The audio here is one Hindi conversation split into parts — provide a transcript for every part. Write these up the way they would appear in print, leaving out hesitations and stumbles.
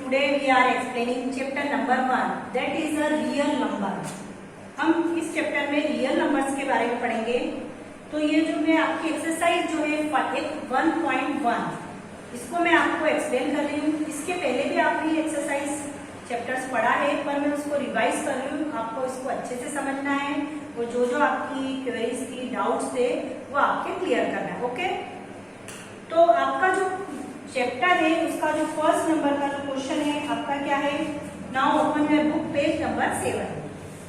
Today we are explaining chapter number 1, that is a real number. हम इस चैप्टर में रियल नंबर्स के बारे में पढ़ेंगे। तो ये जो मैं आपकी एक्सरसाइज जो है 1.1 इसको मैं आपको एक्सप्लेन कर रही हूँ। इसके पहले भी आपने ये एक्सरसाइज चैप्टर्स पढ़ा है, पर मैं उसको रिवाइज कर रही हूँ। आपको इसको अच्छे से समझना है और जो आपकी क्वेरीज थी, डाउट्स थे, वो आपके क्लियर करना है। ओके, तो आपका जो चैप्टर है उसका जो फर्स्ट नंबर का जो क्वेश्चन है आपका क्या है। Now open your book, page number 7,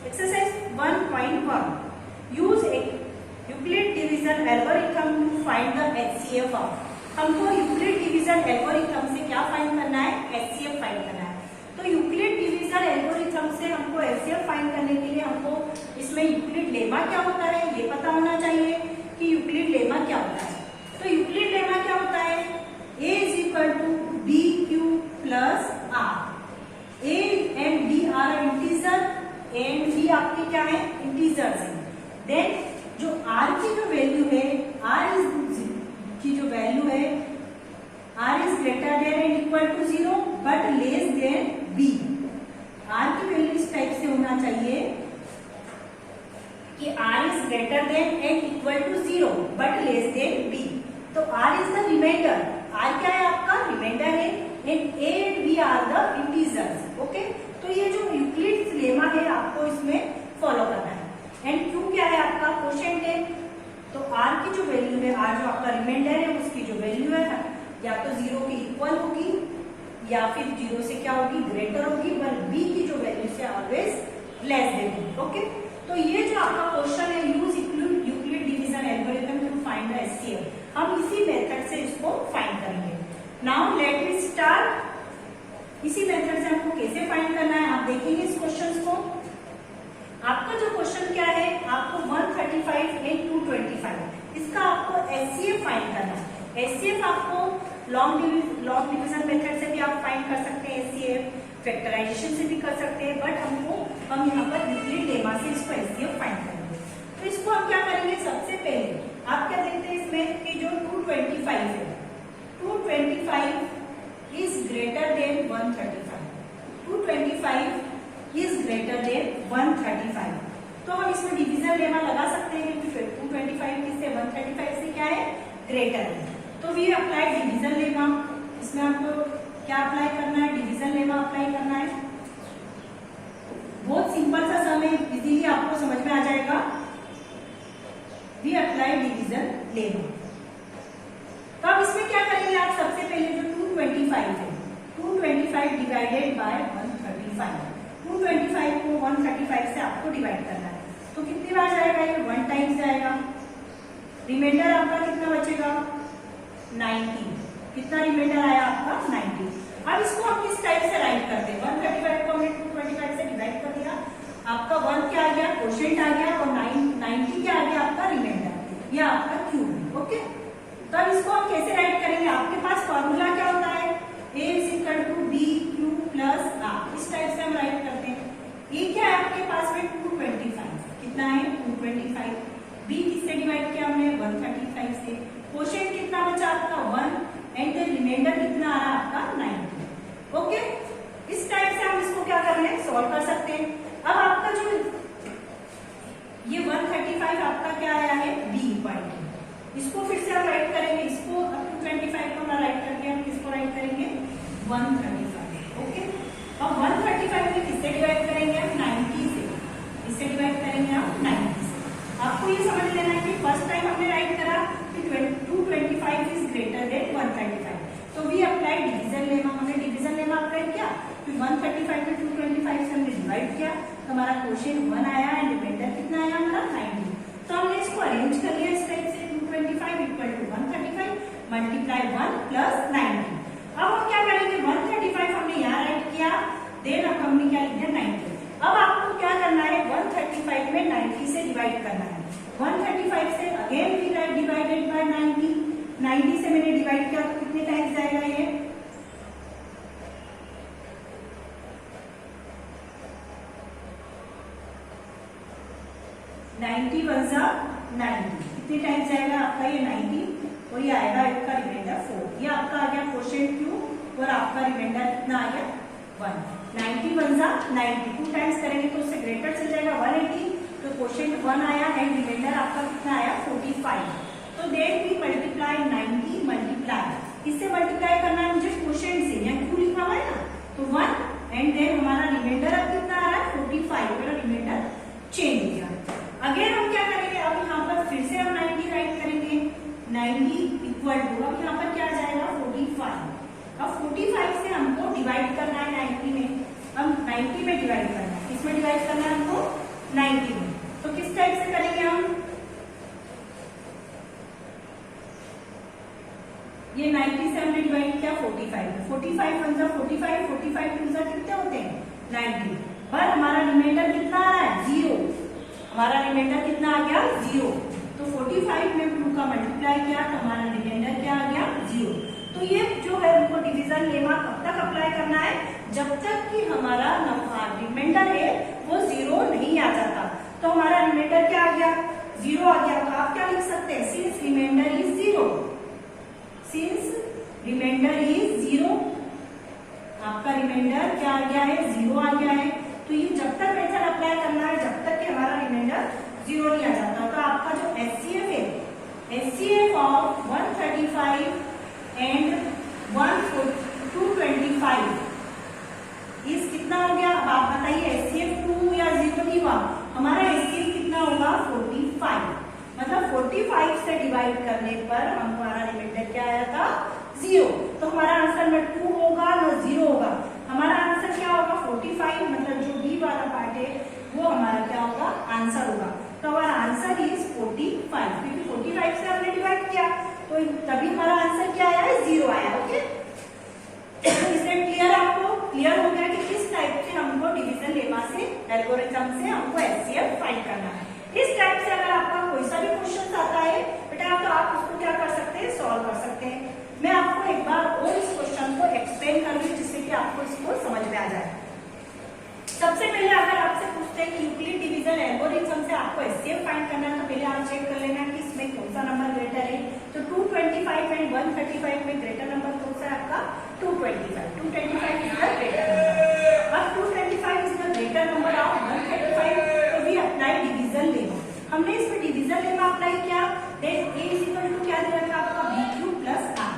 exercise 1.1, use Euclid division algorithm to find the HCF of. हमको यूक्लिड डिवीजन एल्गोरिथम से क्या फाइंड करना है, एचसीएफ फाइंड करना है। तो यूक्लिड डिवीजन एल्गोरिथम से हमको एचसीएफ फाइंड करने के लिए हमको इसमें यूक्लिड लेमा क्या होता है ये पता होना चाहिए कि यूक्लिड लेमा क्या होता है। तो यूक्लिड लेमा क्या होता है, A is equal to BQ plus R. A and B are integer and B आपके क्या है, इंटीजर्स है। देन जो R की जो वैल्यू है, की जो वैल्यू है R is greater than and equal to 0 but less than B। R की वैल्यू इस टाइप से होना चाहिए कि R is greater than and equal to 0 but less than B। तो R is the remainder, R क्या है आपका रिमाइंडर है, and A and B are the integers. Okay, तो ये जो यूक्लिड लेमा है आपको इसमें फॉलो करना है। एंड Q क्या है आपका क्वोशिएंट है। तो R की जो वैल्यू है, R जो आपका रिमाइंडर है उसकी जो वैल्यू है या तो 0 के इक्वल होगी या फिर 0 से क्या होगी, ग्रेटर होगी, पर B की जो वैल्यू से ऑलवेज लेस देन होगी। ओके, तो ये जो आपका क्वेश्चन है, use Euclid division algorithm to find the HCF, हम इसी मेथड से इसको फाइंड करेंगे। Now let me start. इसी मेथड से हमको कैसे फाइंड करना है आप देखेंगे इस क्वेश्चन को। आपका जो क्वेश्चन क्या है, आपको 135 एंड 225 इसका आपको एचसीएफ फाइंड करना है। एचसीएफ आपको लॉन्ग डिवीजन मेथड से भी आप फाइंड कर सकते हैं, एचसीएफ फैक्टराइजेशन से भी कर सकते हैं, बट हम यहाँ पर यूक्लिड लेमा से इसको एचसीएफ फाइंड करेंगे। तो इसको हम क्या करेंगे, सबसे पहले आप क्या देखते हैं इसमें कि जो 225 है, 225 is greater then 135, 225 is greater then 135। तो हम इसमें डिवीजन लेमा लगा सकते हैं क्योंकि 225 से 135 से क्या है, ग्रेटर है। तो वी अप्लाई डिवीजन लेमा। इसमें आपको क्या अप्लाई करना है, डिवीजन लेमा अप्लाई करना है। बहुत सिंपल सा सम है, इजीली आपको समझ में आ जाएगा। We apply division lemma. तो अब इसमें क्या करेंगे आप, सबसे पहले जो 225 है, 225 डिवाइडेड बाय 135, 225 को 135 से आपको डिवाइड करना है। तो कितनी बार जाएगा ये, 1 टाइम्स जाएगा। रिमाइंडर आपका कितना बचेगा, 90। कितना रिमाइंडर आया आपका, 90। अब इसको हम किस टाइप से राइट करते हैं, 135 को हमने 225 से डिवाइड कर दिया, आपका 1 क्या आ गया, क्वोशिएंट आ गया, और 90 क्या आ गया आपका रिमाइंडर, ये आपका क्यूब है। ओके, तो अब इसको हम कैसे राइट करेंगे, आपके पास फॉर्मूला क्या होता है, A is equal to BQ plus R। इस टाइप से हम राइट करते हैं। ये क्या है आपके पास में 225, कितना है 225, B किससे डिवाइड किया हमने, 135 से, क्वोशिएंट कितना बचा आपका 1, एंड रिमाइंडर कितना आ रहा है आपका 90। ओके, इस टाइप से हम इसको क्या कर रहे हैं, सॉल्व कर सकते हैं। अब आपका जो ये 135 आपका क्या आया है, B पॉइंट, इसको फिर से हम राइट करेंगे, इसको 225 को हम राइट करके हम किसको राइट करेंगे, 135। ओके, अब 135 में किससे डिवाइड करेंगे हम, 90 से। इससे डिवाइड करेंगे हम 90 से। आपको ये समझ लेना है कि फर्स्ट टाइम हमने राइट करा कि 225 इज ग्रेटर देन 135, तो वी अप्लाई डिवीजन लेमा। हमने डिवीजन लेमा अप्लाई किया, फिर 135 में 225 से हमने डिवाइड किया, तो हमारा क्वोशिएंट 1 आया एंड रिमाइंडर कितना आया हमारा 90। तो हमने इसको अरेंज कर लिया इस टाइप से, 225 इक्वल टू 135 मल्टीप्लाई 1 प्लस 90। अब हम क्या करेंगे, 135 हमने यहाँ राइट किया, देन अब हमने क्या लिख दिया 90। अब आपको क्या करना है, 135 में 90 से डिवाइड करना है। 135 से again we write divided by 90, 90 से मैंने डिवाइड किया तो कितने टाइम्स जाएगा ये, 90 1 जा 90, कितने टाइम्स जाएगा आपका ये 90, और ये आएगा इसका रिमाइंडर 4। ये आपका आ गया क्वोशिएंट Q और आपका रिमाइंडर कितना आ गया 1, 90 वन जा 90, 2 टाइम्स करेंगे तो उससे ग्रेटर चल जाएगा 180, तो क्वोशिएंट 1 आया एंड रिमाइंडर आपका कितना आया 45। तो देन वी मल्टीप्लाई 90 मल्टीप्लाई, इससे मल्टीप्लाई करना है मुझे क्वोशिएंट से, यहाँ क्यों लिखा हुआ है ना, तो 1 एंड देन हमारा रिमाइंडर अब कितना आ रहा है 45, मेरा रिमाइंडर चेंज हो गया। अगेन हम क्या करेंगे, अब यहाँ पर फिर से हम 90 राइट करेंगे, 90 इक्वल टू, अब यहाँ पर क्या आ जाएगा 45। अब 45 से हमको डिवाइड करना है 90 में, हम 90 में डिवाइड करना है, किसमें डिवाइड करना है हमको 90 में। तो किस टाइप से करेंगे हम, ये 90 से हमने डिवाइड किया 45, 45 वन जा 45, 45 टू जा कितने होते हैं 90, पर हमारा रिमाइंडर कितना आ रहा है 0, हमारा रिमाइंडर कितना आ गया 0। तो 45 में 2 का मल्टीप्लाई किया तो हमारा रिमाइंडर क्या आ गया 0। तो ये जो है उनको डिवीजन लेमा कब तक अप्लाई करना है, जब तक कि हमारा रिमाइंडर है वो 0 नहीं आ जाता। तो हमारा रिमाइंडर क्या आ गया 0 आ गया, तो आप क्या लिख सकते हैं, since reminder is 0, since reminder is 0, आपका रिमाइंडर क्या आ गया है 0 आ गया है। तो ये जब तक मेथड अप्लाई करना है जब तक कि हमारा रिमाइंडर 0 नहीं आ जाता। तो आपका जो HCF है, HCF ऑफ 135 एंड 225 इस कितना हो गया, अब आप बताइए HCF 2 या 0 नहीं हुआ, हमारा HCF कितना होगा 45, मतलब 45 से डिवाइड करने पर हमारा रिमाइंडर क्या आया था 0। तो हमारा आंसर न 2 होगा न 0 होगा, हमारा आंसर क्या होगा 45, मतलब जो बी वाला पार्ट है वो हमारा क्या होगा आंसर होगा। तो हमारा आंसर इज 45, क्योंकि 45 से हमने डिवाइड किया तो तभी हमारा आंसर क्या आया है 0 आया। ओके, इससे क्लियर, आपको क्लियर हो गया कि किस टाइप से हमको डिवीजन लेमा से एल्गोरिथम से हमको HCF फाइंड करना है। इस टाइप से अगर आपका कोई सा भी क्वेश्चन आता है बेटा तो आप उसको क्या कर सकते हैं, सॉल्व कर सकते हैं। मैं आपको एक बार और इस क्वेश्चन को एक्सप्लेन कर रही हूँ जिससे कि आपको इसको समझ में आ जाए। सबसे पहले अगर आपसे पूछते हैं कि यूक्लिड डिवीजन एल्गोरिथम से आपको HCF फाइंड करना है तो पहले आप चेक कर लेना कि इसमें कौन सा नंबर ग्रेटर है। तो 225 एंड 135 में ग्रेटर नंबर कौन सा है आपका 225, 225 इज द ग्रेटर नंबर। अब 225 is the greater number of 135, तो वी अप्लाई डिवीजन लेमा, हमने इसमें डिवीजन लेमा अप्लाई किया, then A is equal to क्या दिया था आपका BQ प्लस R।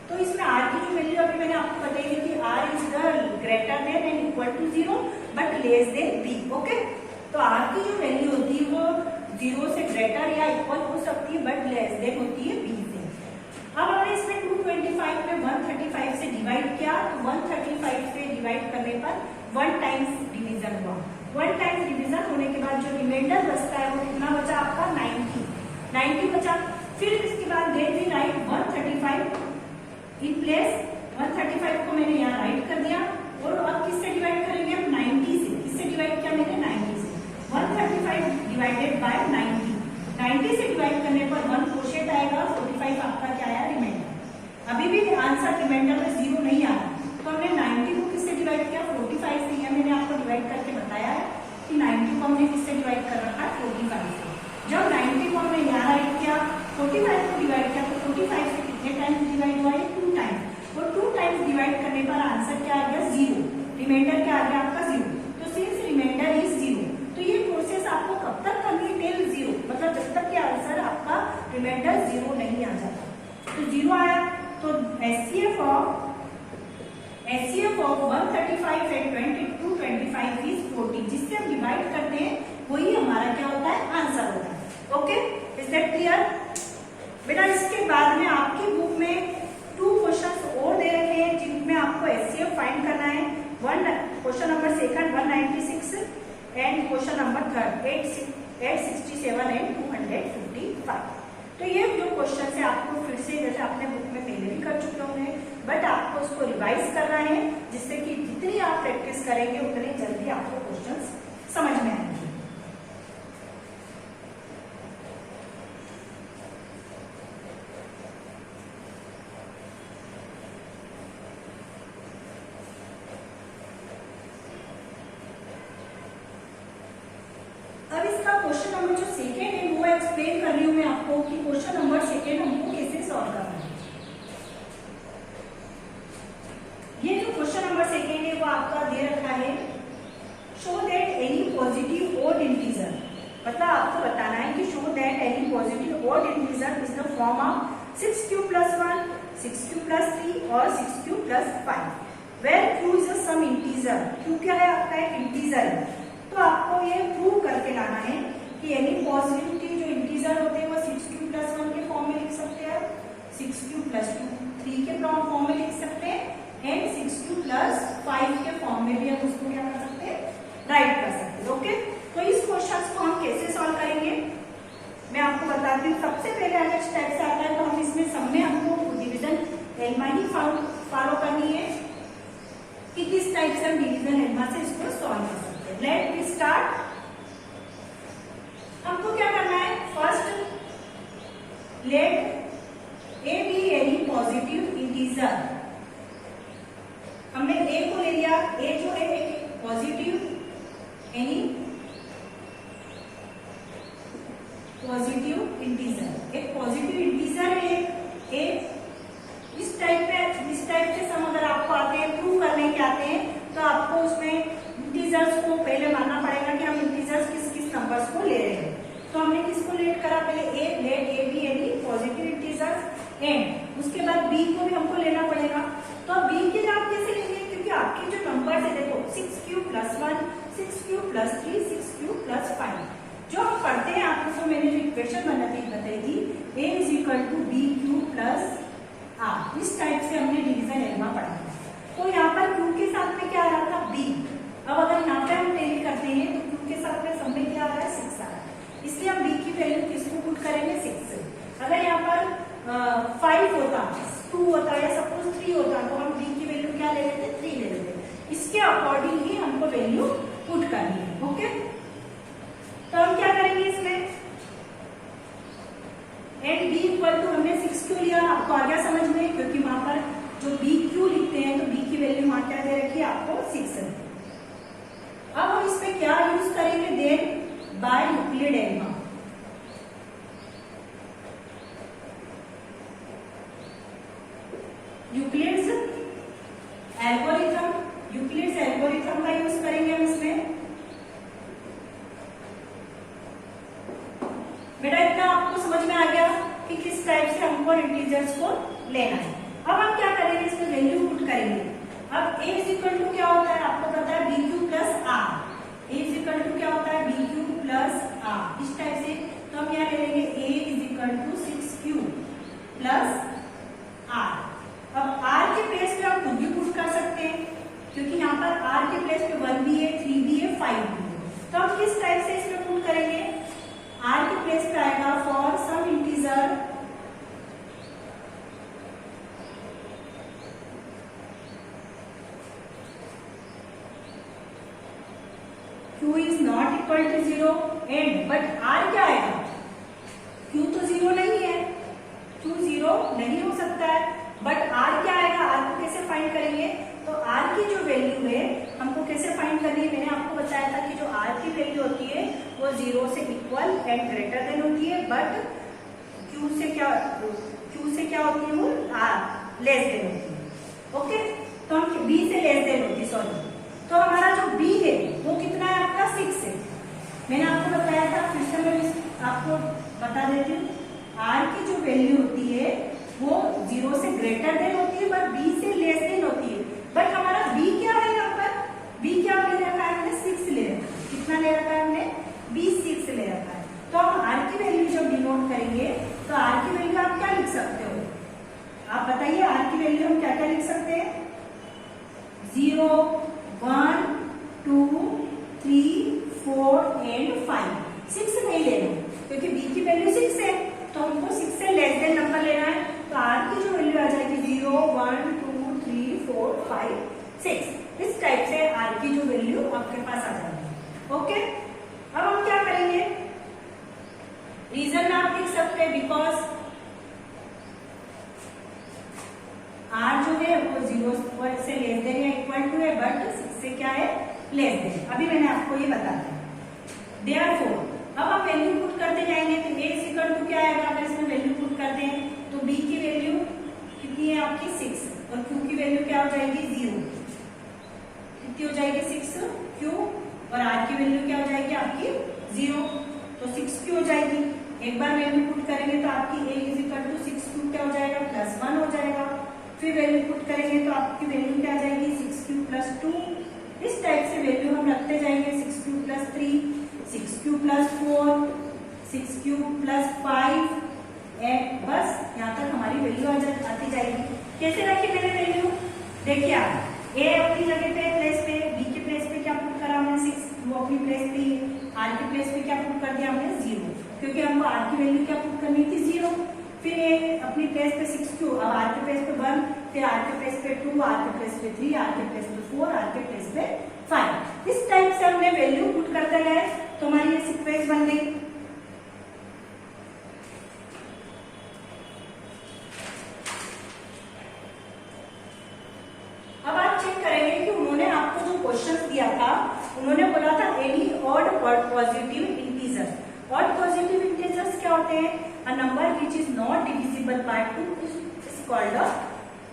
तो इसमें R की जो वैल्यू अभी मैंने आपको बताई थी कि R is the greater than and equal to 0 but less than B। Okay, तो R की जो वैल्यू होती है वो 0 से ग्रेटर या इक्वल हो सकती है बट लेस देन होती है B से। अब हमने इसमें 225 में 135 से डिवाइड किया, तो 135 से डिवाइड करने पर 1 टाइम्स डिवीजन हुआ, 1 टाइम्स डिवीजन होने के बाद जो रिमाइंडर बचता है वो कितना बचा आपका 90 बचा। फिर इसके बाद then we write 135 in place, 135 को मैंने यहाँ राइट कर दिया और अब किससे डिवाइड करेंगे हम 90 से, किससे डिवाइड किया मैंने 90 से, 135 डिवाइडेड बाय 90 से डिवाइड करने पर 1 क्वोशिएंट आएगा, 45 आपका क्या आया रिमाइंडर। अभी भी आंसर रिमाइंडर में 0 नहीं आ रहा, तो हमने 90 को किससे डिवाइड किया 45 से, यह मैंने आपको डिवाइड करके बताया है कि 90 को हमने किससे डिवाइड कर रखा है 45 से। जब 90 को हमने यहाँ राइट किया 45 को डिवाइड किया तो 45 से कितने टाइम्स डिवाइड हुआ है 2 टाइम्स, और 2 टाइम्स डिवाइड करने पर आंसर क्या आ गया 0, रिमाइंडर क्या आ गया आपका 0। तो सिंस रिमाइंडर इज 0, तो ये प्रोसेस आपको कब तक करनी है टिल 0, मतलब जब तक कि आंसर आपका रिमाइंडर 0 नहीं आ जाता। तो 0 आया तो HCF ऑफ 135 एंड 225 इज 40, जिससे हम डिवाइड करते हैं वही हमारा क्या होता है आंसर होता है। ओके, इज दैट क्लियर बेटा। इसके बाद में आपकी बुक में 2 क्वेश्चंस और दे रखे हैं जिनमें आपको HCF फाइंड करना है। Question number 2 196 and question number 3 867 and 255। तो ये जो क्वेश्चन है आपको फिर से जैसे आपने बुक में पहले भी कर चुके होंगे बट आपको उसको रिवाइज करना है जिससे कि जितनी आप प्रैक्टिस करेंगे उतनी जल्दी आपको क्वेश्चंस समझ में आएंगे। अब इसका क्वेश्चन नंबर जो सेकेंड है वो एक्सप्लेन कर रही हूँ मैं आपको कि क्वेश्चन नंबर सेकेंड हमको कैसे सॉल्व करना है। ये जो क्वेश्चन नंबर सेकेंड है वो आपका पॉजिटिव ओड इंटीजर, मतलब आपको बताना है कि show that any positive odd integer is the form of 6q plus 1, 6q plus 3 और 6q plus 5 where q is a some integer। q क्या है आपका एक इंटीजर है, तो आपको ये प्रूव करके लाना है कि एनी पॉजिटिव जो इंटीजर होते हैं वो 6q plus 1 के फॉर्म में लिख सकते हैं, 6q plus 2 3 के फॉर्म में लिख सकते हैं एंड 6q plus 5 के फॉर्म में भी हम उसको क्या कर सकते हैं, राइट कर सकते हैं। ओके, तो इस क्वेश्चन को हम कैसे सॉल्व करेंगे मैं आपको बताती हूँ। सबसे पहले अगर इस टाइप से आता है तो हम इसमें सब में हमको डिवीजन एल्मा ही फॉलो करनी है कि किस टाइप से हम डिवीजन एल्मा से इसको सॉल्व कर सकते हैं। Late me start. हमको क्या करना है, first let a be any positive integer. हमने ए को ले लिया, ए जो है एक पॉजिटिव एनी पॉजिटिव इंटीजर, एक पॉजिटिव इंटीजर है ए। इस टाइप के सम अगर आपको आते हैं, प्रूव करने के आते हैं, तो आपको उसमें इंटीजर्स को पहले मानना पड़ेगा कि हम इंटीजर्स किस किस नंबर्स को ले रहे हैं। तो हमने किसको लेट करा, पहले let a be any positive integers and उसके बाद बी को भी हमको लेना पड़ेगा। तो बी के लिए आप कैसे लेंगे, क्योंकि आपके जो नंबर है देखो 6q plus 1, 6q plus 3, 6q plus 5 जो हम पढ़ते हैं, आपको तो मैंने जो इक्वेशन बताई थी a is equal to bq plus r। इस टाइप से हमने डिवीजन एल्मा पढ़ा था। तो यहाँ पर q के साथ में क्या आ रहा था, b। अब अगर यहाँ पे हम टेली करते हैं तो q के साथ में सब में क्या आ रहा है, 6 आ रहा है, इसलिए हम b की वैल्यू किसको पुट करेंगे, 6। अगर यहाँ पर 5 होता, 2 होता या सपोज 3 होता तो हम b की वैल्यू क्या ले लेते, 3 ले लेते। इसके अकॉर्डिंग ही हमको वैल्यू पुट करनी है। ओके, तो हम क्या करेंगे इसमें, एंड बी इक्वल टू हमने 6q लिया, आपको आ गया समझ में, क्योंकि वहां पर जो bq लिखते हैं तो b की वैल्यू वहां क्या दे रखी है आपको, 6 है। अब हम इसमें क्या यूज करेंगे, then by Euclid lemma. Euclid's algorithm का यूज करेंगे हम इसमें। बेटा इतना आपको समझ में आ गया कि किस टाइप से हमको इंटीजर्स को लेना है। अब हम क्या करेंगे, इसमें वैल्यू पुट करेंगे। अब a इज इक्वल टू क्या होता है, आपको पता है bq plus r। a is equal to क्या होता है, bq प्लस r। इस टाइप से तो हम क्या ले लेंगे, a is equal to 6q plus r। अब r के प्लेस पे हम खुद भी पुट कर सकते हैं, क्योंकि यहाँ पर r के प्लेस पे 1 भी है, 3 भी है, 5 भी है। तो हम किस टाइप से इसमें पुट करेंगे, r के प्लेस पे आएगा for some integer q is not equal to 0 and but r क्या आएगा, q तो 0 नहीं है, q 0 नहीं हो सकता है, बट r क्या आएगा, r को कैसे फाइंड करेंगे, तो r की जो वैल्यू है हमको कैसे फाइंड करनी है, मैंने आपको बताया था कि जो r की वैल्यू होती है वो 0 से इक्वल एंड ग्रेटर देन होती है, बट q से क्या होती है, वो लेस देन होती है। ओके, तो हम b से लेस देन होती है, सॉरी। तो हमारा जो b है वो कितना है आपका, 6 है। मैंने आपको बताया था, फिर से मैं आपको बता देती हूँ, r की जो वैल्यू होती है वो 0 से ग्रेटर देन होती है, बट b से लेस देन होती है। बट हमारा b क्या है, यहाँ पर b क्या ले रखा है हमने, 6 ले रखा है। कितना ले रखा है हमने, b 6 ले रखा है। तो हम r की वैल्यू जब डिनोट करेंगे तो r की वैल्यू आप क्या लिख सकते हो, आप बताइए r की वैल्यू हम क्या क्या लिख सकते हैं, 0, 1, 2, 3, 4 एंड 5। 6 नहीं लेना क्योंकि b की वैल्यू 6 है, तो हमको 6 से लेस देन नंबर लेना है। तो r की जो वैल्यू आ जाएगी 0, 1, 2, 3, 4, 5, 6। इस टाइप से r की जो वैल्यू आपके पास आ जाएगी। ओके, अब हम क्या करेंगे, रीजन में आप लिख सकते हैं बिकॉज r जो है वो 0 से लेस देन या इक्वल टू है, बट 6 से क्या है, लेस देन। अभी मैंने आपको ये बता दिया। देयरफॉर अब आप वैल्यू पुट करते जाएंगे तो a इज इक्वल टू क्या आएगा, अगर इसमें वैल्यू पुट करते हैं तो b की वैल्यू कितनी है आपकी, 6 और q की वैल्यू क्या हो जाएगी, 0। कितनी हो जाएगी, 6 q और आर की वैल्यू क्या हो जाएगी आपकी 0, तो 6 क्यू हो जाएगी। एक बार वैल्यू पुट करेंगे तो आपकी a is equal to 6 q क्या हो जाएगा +1 हो जाएगा। फिर वैल्यू पुट करेंगे तो आपकी वैल्यू क्या आ जाएगी 6 क्यू +2। इस टाइप से वैल्यू हम रखते जाएंगे 6 क्यू +3, 6 क्यू +4, 6 क्यू +5 एंड बस यहाँ तक हमारी वैल्यू आती जाएगी। कैसे रखी मैंने वैल्यू, देखिए आप a अपनी जगह पे प्लेस पे, b के प्लेस पे क्या पुट करा हमने 6, वो अपनी प्लेस पे, r के प्लेस पे क्या पुट कर दिया हमने 0, क्योंकि हमको r की वैल्यू क्या पुट करनी थी 0। फिर a अपनी प्लेस पे 6 क्यू, अब r के प्लेस पे 1, फिर r के प्लेस पे 2, r के प्लेस पे 3, r के प्लेस पे 4, r के प्लेस पे 5। इस टाइप से हमने वैल्यू पुट करते गए तो हमारी ये सीक्वेंस बन गई। अब आप चेक करेंगे कि उन्होंने आपको जो क्वेश्चन दिया था, उन्होंने बोला था any odd positive integers. Odd positive integers क्या होते हैं, a number which is not divisible by 2 is called a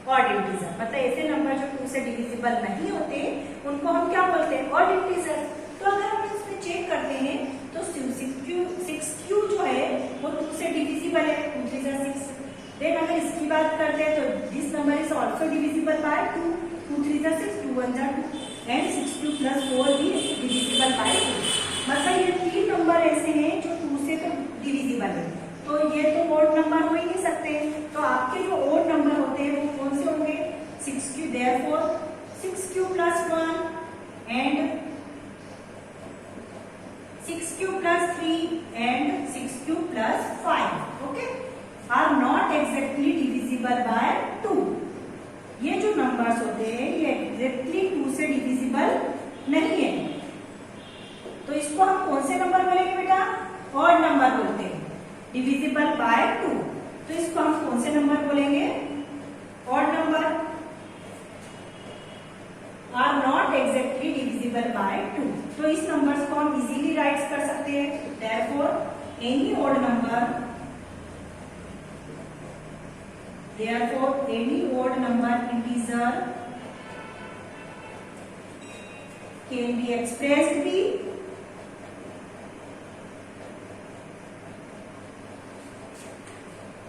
odd integer. मतलब ऐसे नंबर जो 2 से डिविजिबल नहीं होते उनको हम क्या बोलते हैं ऑड इंटीजर। तो अगर हम इसमें चेक करते हैं तो 6q जो है वो 2 से डिविजिबल है, 2 3 जा 6। देन अगर इसकी बात करते हैं तो this number is also divisible by 2, 2 3 जा 6, 2 1 जा 2 एंड 6q +4 भी डिविजिबल बाय 2। मतलब ये 3 नंबर ऐसे हैं जो 2 से तो डिविजिबल है, तो ये तो ऑड नंबर हो ही नहीं सकते। तो आपके जो ऑड नंबर होते हैं वो कौन से होंगे 6q, therefore 6q +1 and 6q +3 and 6q +5 okay are not exactly divisible by 2। ये जो नंबर्स होते हैं ये एग्जैक्टली 2 से डिविजिबल नहीं है, तो इसको हम कौन से नंबर बोलेंगे बेटा, ऑड नंबर बोलते हैं, डिविजिबल बाय 2। तो इसको हम कौन से नंबर बोलेंगे, odd number, are not exactly divisible by 2। तो इस नंबर्स को हम इजीली राइट कर सकते हैं, therefore any odd number, therefore any odd number integer can be expressed be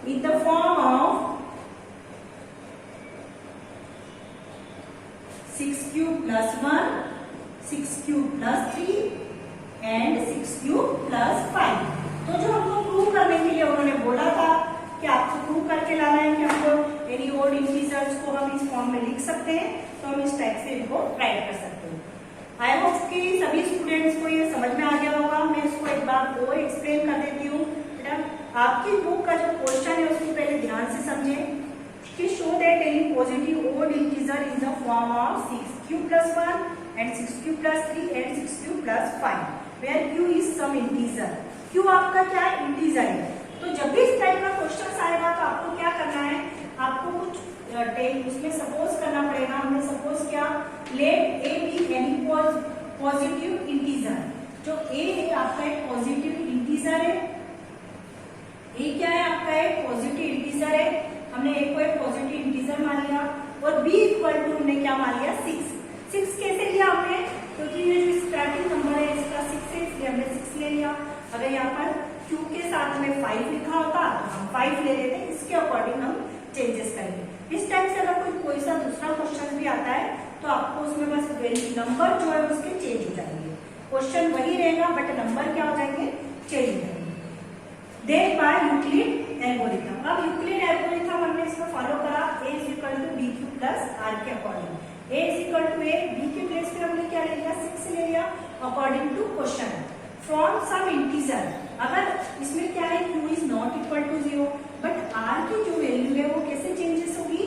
in the form of 6q +1, 6q +3 and 6q +5। तो जो हमको प्रूव करने के लिए उन्होंने बोला था कि आपको प्रूव करके लाना है कि हमको एनी ऑड इंटीजर्स को हम इस फॉर्म में लिख सकते हैं, तो हम इस टाइप से इनको राइट कर सकते हैं। आई होप कि सभी स्टूडेंट्स को ये समझ में आ गया होगा। मैं इसको एक बार और एक्सप्लेन कर देती हूँ। बेटा आपकी बुक का जो क्वेश्चन है उसको पहले ध्यान से समझें कि show that any positive odd integer in the form of 6q +1 and 6q +3 and 6q +5 where q is some integer। q आपका क्या है, इंटीजर है। तो जब भी इस टाइप का क्वेश्चन आएगा तो आपको क्या करना है, आपको कुछ उसमें सपोज करना पड़ेगा। हमने सपोज क्या, let a be any positive integer. जो a है आपका एक पॉजिटिव इंटीजर है, a क्या है आपका एक पॉजिटिव इंटीजर है। हमने a को एक पॉजिटिव इंटीजर मान लिया और b इक्वल टू हमने क्या मान लिया 6। 6 कैसे लिया हमने, क्योंकि ये जो स्टार्टिंग नंबर है इसका 6 है इसलिए हमने 6 ले लिया। अगर यहाँ पर q के साथ में 5 लिखा होता तो हम 5 ले लेते, इसके अकॉर्डिंग हम चेंजेस करेंगे। इस टाइप से अगर कोई सा दूसरा क्वेश्चन भी आता है तो आपको उसमें बस नंबर जो है उसके चेंज हो जाएंगे। क्वेश्चन वही रहेगा बट नंबर क्या हो जाएंगे, चेंज हो जाएंगे। Then by Euclid algorithm. अब यूक्लिड एल्गोरिथम हमने इसको फॉलो करा, a = bq + r के अकॉर्डिंग। a = a, b के प्लेस पे हमने क्या ले लिया 6 ले लिया according to question from some integer. अगर इसमें क्या है q is not equal to 0 but r की जो वैल्यू है वो कैसे चेंजेस होगी,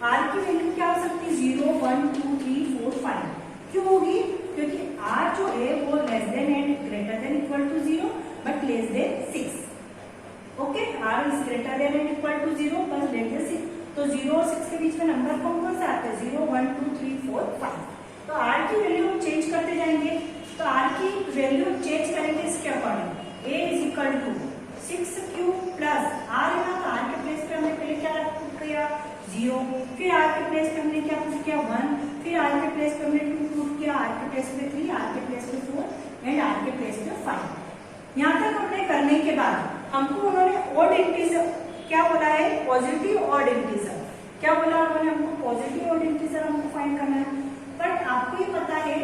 r की वैल्यू क्या हो सकती है 0 1 2 3 4 5। क्यों होगी, क्योंकि r जो है वो less than and greater than equal to 0 but less than 6। Okay, r is greater than and equal to 0 but less than 6। तो 0 और 6 के बीच में नंबर कौन कौन से आते हैं, 0 1 2 3 4 5। तो r की वैल्यू हम चेंज करते जाएंगे। तो r की वैल्यू चेंज करेंगे इसके अकॉर्डिंग। a = 6q + r है ना, तो r के प्लेस पे हमने पहले क्या पुट किया 0, फिर r के प्लेस पे हमने क्या पुट किया 1, फिर r के प्लेस पे हमने 2 पुट किया किया, आर के प्लेस पे 3, आर के प्लेस पे 4 एंड आर के प्लेस पे 5। यहाँ तक हमने करने के बाद हमको उन्होंने ऑड इंटीजर क्या बोला है, पॉजिटिव ऑड इंटीजर क्या बोला उन्होंने, हमको पॉजिटिव ऑड इंटीजर हमको फाइंड करना है। बट आपको ये पता है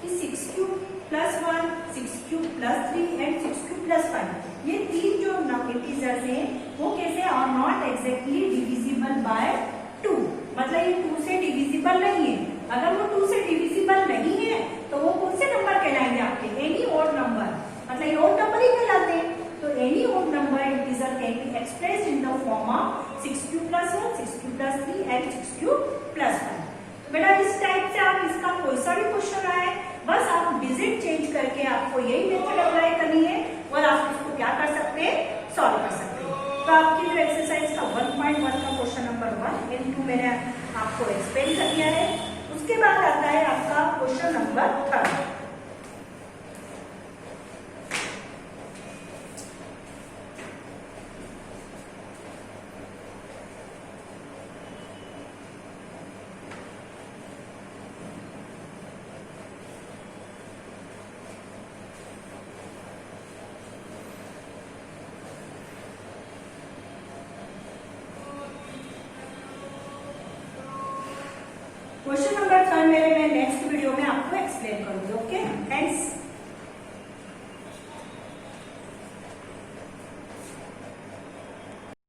कि 6 cube plus 1, 6 cube plus 3 and 6 cube plus 5 ये तीन जो इंटीजर्स हैं वो कैसे are not exactly divisible by 2, मतलब ये 2 से डिविजिबल नहीं है। अगर वो 2 से डिविजिबल नहीं है तो वो कौन से नंबर कहलाएंगे आपके, एनी ऑड नंबर, मतलब ये ऑड नंबर ही कहलाते हैं। तो any odd number integer can be expressed in the form of 6 cube plus 1, 6 cube plus 3 and 6 cube plus 5। बेटा इस टाइप से आप इसका कोई सा भी क्वेश्चन आए बस आप डिजिट चेंज करके आपको यही मेथड अप्लाई करनी है और आप इसको क्या कर सकते हैं, सॉल्व कर सकते हैं। तो आपकी जो एक्सरसाइज का 1.1 का क्वेश्चन नंबर 1 इन 2 मैंने आपको एक्सप्लेन कर दिया है। उसके बाद आता है आपका क्वेश्चन नंबर 3। क्वेश्चन नंबर 3 मेरे मैं नेक्स्ट वीडियो में आपको एक्सप्लेन करूंगी। Okay, thanks.